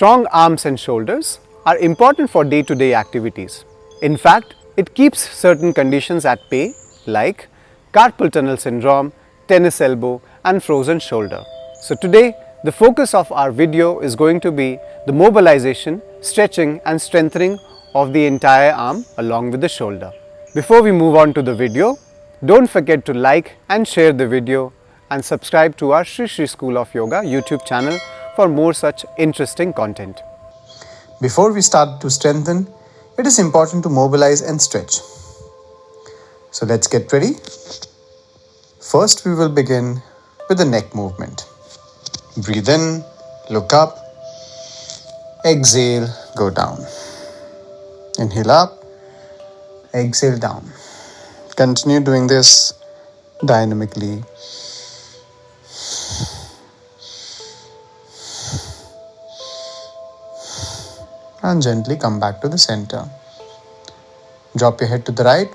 Strong arms and shoulders are important for day-to-day activities. In fact, it keeps certain conditions at bay like carpal tunnel syndrome, tennis elbow and frozen shoulder. So today, the focus of our video is going to be the mobilization, stretching and strengthening of the entire arm along with the shoulder. Before we move on to the video, don't forget to like and share the video and subscribe to our Shri Shri School of Yoga YouTube channel for more such interesting content. Before we start to strengthen, it is important to mobilize and stretch. So let's get ready. First, we will begin with the neck movement. Breathe in, look up, exhale, go down. Inhale up, exhale down. Continue doing this dynamically. And gently come back to the center. Drop your head to the right,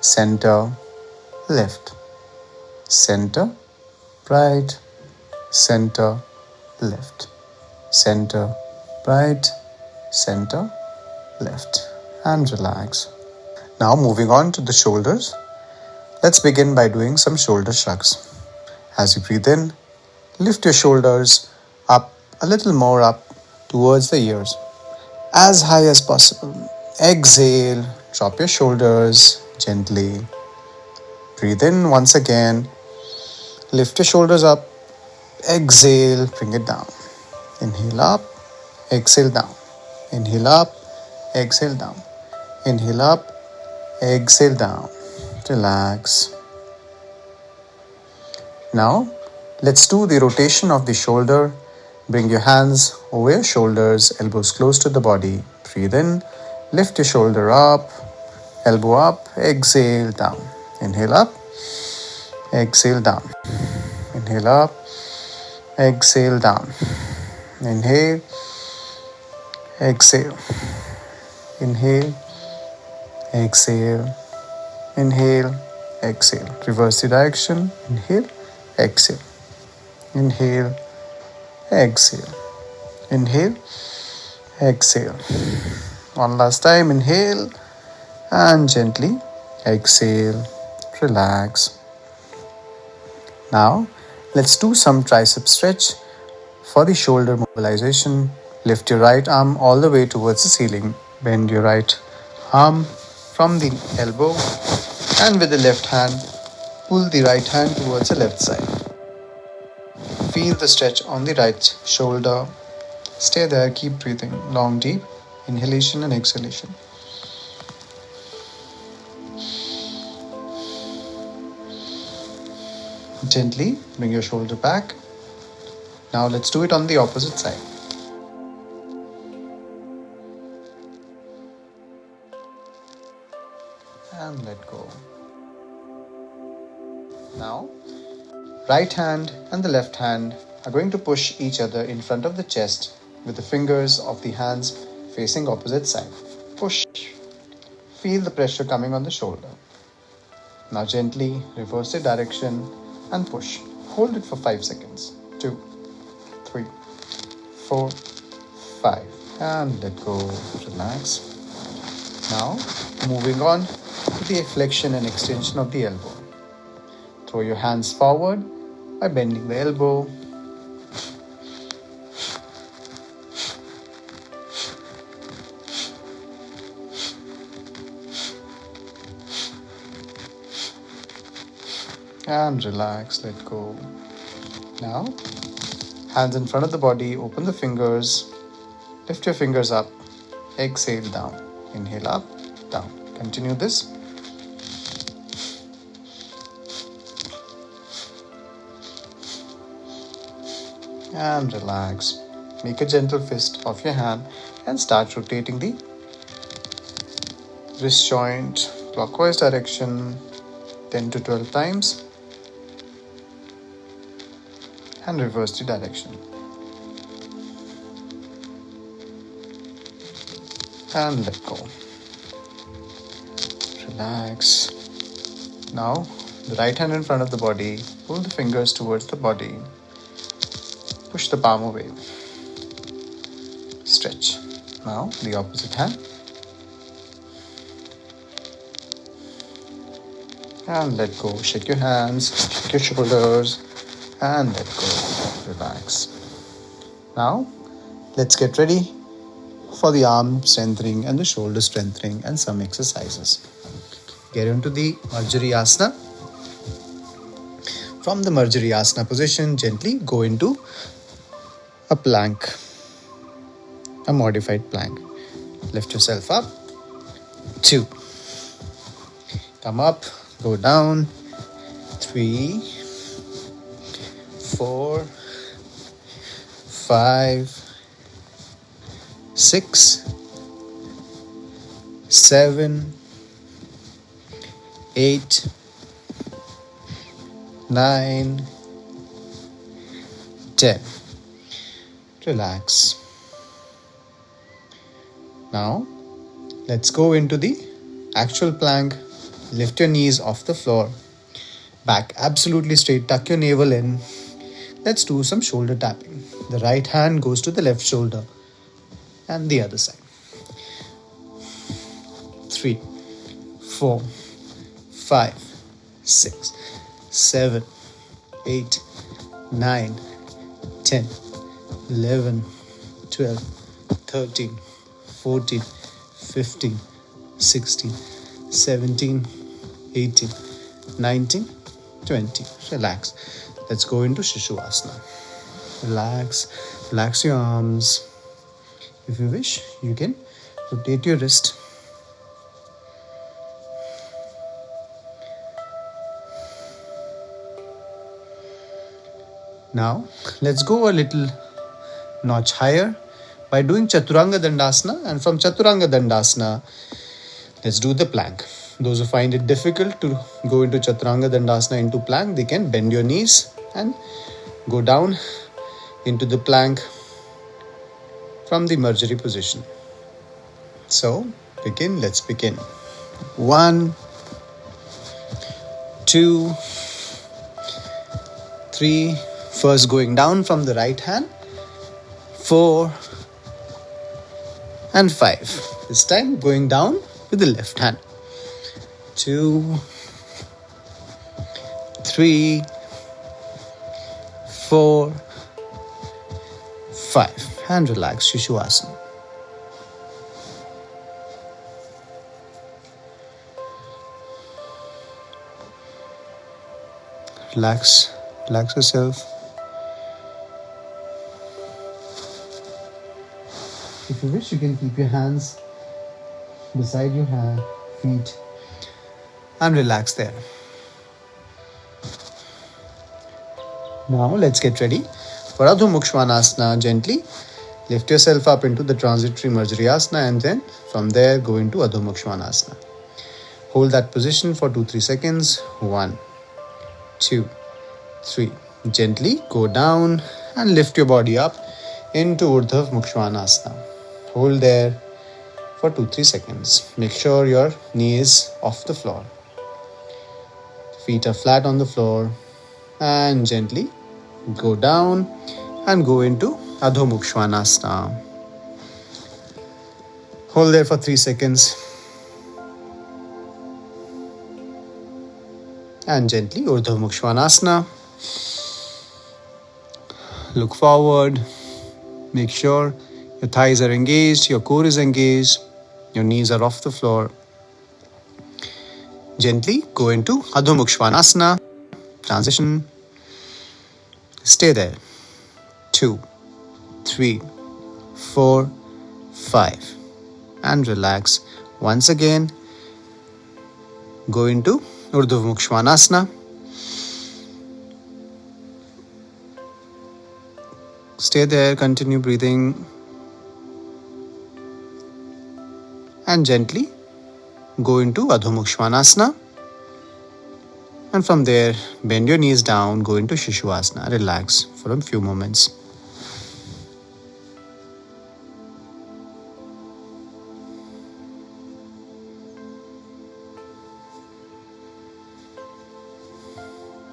center, left, center, right, center, left, center, right, center, left, and relax. Now moving on to the shoulders. Let's begin by doing some shoulder shrugs. As you breathe in, lift your shoulders up, a little more up towards the ears, as high as possible. Exhale, drop your shoulders gently. Breathe in once again, lift your shoulders up, exhale, bring it down. Inhale up, exhale down. Inhale up, exhale down. Inhale up, exhale down. Relax. Now, let's do the rotation of the shoulder. Bring your hands over your shoulders, elbows close to the body. Breathe in, lift your shoulder up, elbow up, exhale down. Inhale up, exhale down. Inhale up, exhale down. Inhale, exhale. Inhale, exhale. Inhale, exhale. Reverse the direction. Inhale, exhale. Inhale, exhale. Inhale, exhale. One last time. Inhale and gently exhale. Relax. Now let's do some tricep stretch. For the shoulder mobilization, lift your right arm all the way towards the ceiling. Bend your right arm from the elbow and with the left hand, pull the right hand towards the left side. Feel the stretch on the right shoulder. Stay there, keep breathing. Long, deep inhalation and exhalation. Gently bring your shoulder back. Now let's do it on the opposite side. And let go. Now, right hand and the left hand are going to push each other in front of the chest with the fingers of the hands facing opposite side. Push. Feel the pressure coming on the shoulder. Now gently reverse the direction and push. Hold it for 5 seconds. 2, 3, 4, 5. And let go. Relax. Now moving on to the flexion and extension of the elbow. Throw your hands forward by bending the elbow. And relax, let go. Now, hands in front of the body, open the fingers, lift your fingers up, exhale down, inhale up, down. Continue this. And relax. Make a gentle fist of your hand and start rotating the wrist joint clockwise direction 10 to 12 times and reverse the direction. And let go. Relax. Now, the right hand in front of the body, pull the fingers towards the body. Push the palm away. Now the opposite hand. And let go. Shake your hands, shake your shoulders, and let go. Relax. Now, let's get ready for the arm strengthening and the shoulder strengthening and some exercises. Get into the Marjariyasana. From the Marjariyasana position, gently go into a plank, a modified plank. Lift yourself up. 2. Come up, go down. 3, 4, 5, 6, 7, 8, 9, 10. Relax. Now, let's go into the actual plank. Lift your knees off the floor. Back absolutely straight. Tuck your navel in. Let's do some shoulder tapping. The right hand goes to the left shoulder and the other side. 3, 4, 5, 6, 7, 8, 9, 10, 11, 12, 13, 14, 15, 16, 17, 18, 19, 20. Relax. Let's go into Shishuvasana. Relax your arms. If you wish, you can rotate your wrist. Now, let's go a little notch higher by doing chaturanga dandasana, and from chaturanga dandasana, let's do the plank. Those who find it difficult to go into chaturanga dandasana into plank, they can bend your knees and go down into the plank from the Marjari position. So, let's begin. 1, 2, 3, first going down from the right hand, 4 and 5. This time going down with the left hand. 2, 3, 4, 5. And relax, Shishuvasana. Relax yourself. If you wish, you can keep your hands beside your feet and relax there. Now let's get ready for Adho Mukha Svanasana. Gently lift yourself up into the transitory Marjariyasana and then from there go into Adho Mukha Svanasana. Hold that position for 2-3 seconds. 1, 2, 3. Gently go down and lift your body up into Urdhva Mukha Svanasana. Hold there for 2-3 seconds. Make sure your knee is off the floor. Feet are flat on the floor. And gently go down and go into Adho Mukha Svanasana. Hold there for 3 seconds. And gently Urdhva Mukha Svanasana. Look forward. Make sure your thighs are engaged, your core is engaged, your knees are off the floor. Gently go into Adho Mukha Svanasana. Transition. Stay there. 2, 3, 4, 5. And relax. Once again, go into Urdhva Mukha Svanasana. Stay there, continue breathing. And gently go into Adho Mukha Svanasana. And from there, bend your knees down, go into Shishuvasana. Relax for a few moments.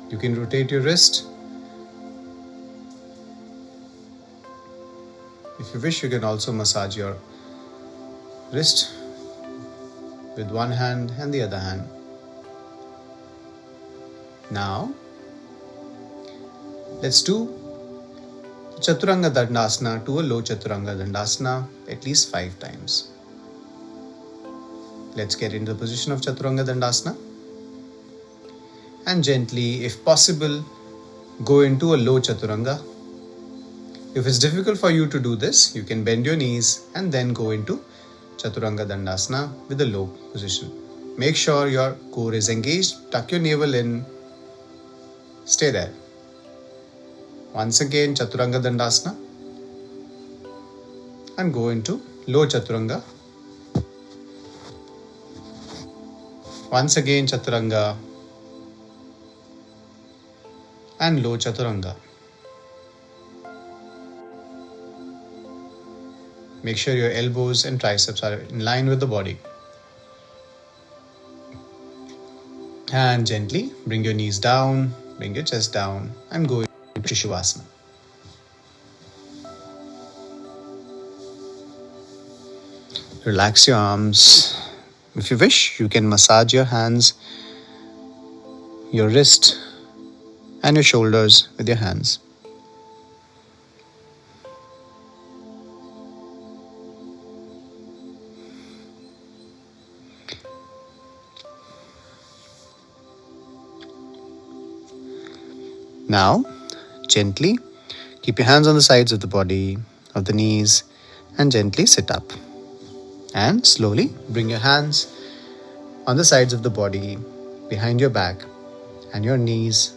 You can rotate your wrist. If you wish, you can also massage your wrist with one hand and the other hand. Now, let's do chaturanga dandasana to a low chaturanga dandasana at least 5 times. Let's get into the position of chaturanga dandasana and gently, if possible, go into a low chaturanga. If it's difficult for you to do this, you can bend your knees and then go into chaturanga dandasana with a low position. Make sure your core is engaged, tuck your navel in, stay there. Once again, chaturanga dandasana and go into low chaturanga. Once again, chaturanga and low chaturanga. Make sure your elbows and triceps are in line with the body. And gently bring your knees down, bring your chest down and go into Shavasana. Relax your arms. If you wish, you can massage your hands, your wrist and your shoulders with your hands. Now, gently keep your hands on the sides of the body, of the knees, and gently sit up. And slowly bring your hands on the sides of the body, behind your back, and your knees.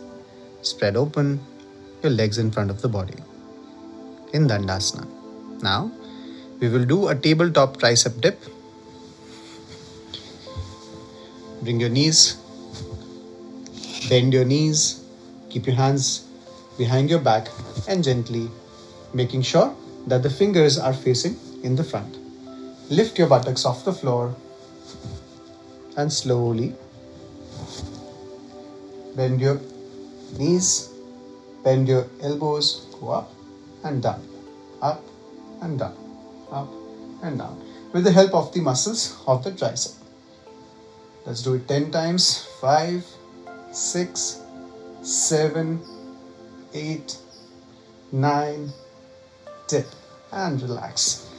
Spread open your legs in front of the body in Dandasana. Now, we will do a tabletop tricep dip. Bring your knees, bend your knees. Keep your hands behind your back and gently making sure that the fingers are facing in the front. Lift your buttocks off the floor and slowly bend your knees, bend your elbows, go up and down, up and down, up and down with the help of the muscles of the tricep. Let's do it 10 times. 5, 6, 7, 8, 9, dip and relax.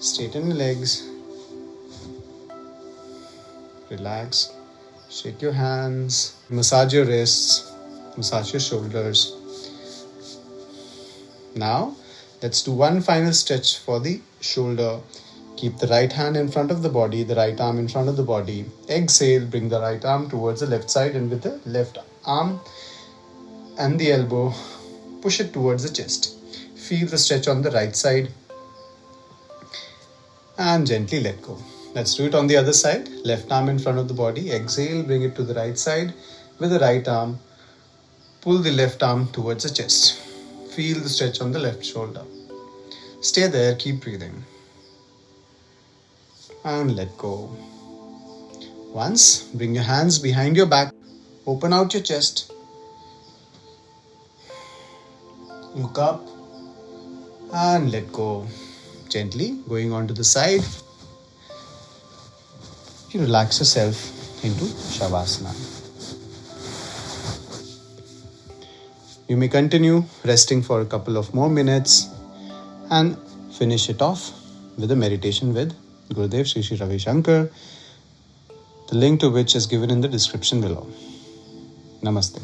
Straighten your legs, relax, shake your hands, massage your wrists, massage your shoulders. Now, let's do one final stretch for the shoulder. Keep the right hand in front of the body, the right arm in front of the body. Exhale, bring the right arm towards the left side and with the left arm and the elbow, push it towards the chest. Feel the stretch on the right side and gently let go. Let's do it on the other side. Left arm in front of the body. Exhale, bring it to the right side. With the right arm, pull the left arm towards the chest. Feel the stretch on the left shoulder. Stay there, keep breathing. And let go. Once, bring your hands behind your back. Open out your chest. Look up and let go. Gently going onto the side. You relax yourself into Shavasana. You may continue resting for a couple of more minutes and finish it off with a meditation with Gurudev Shri Ravi Shankar, the link to which is given in the description below. Namaste.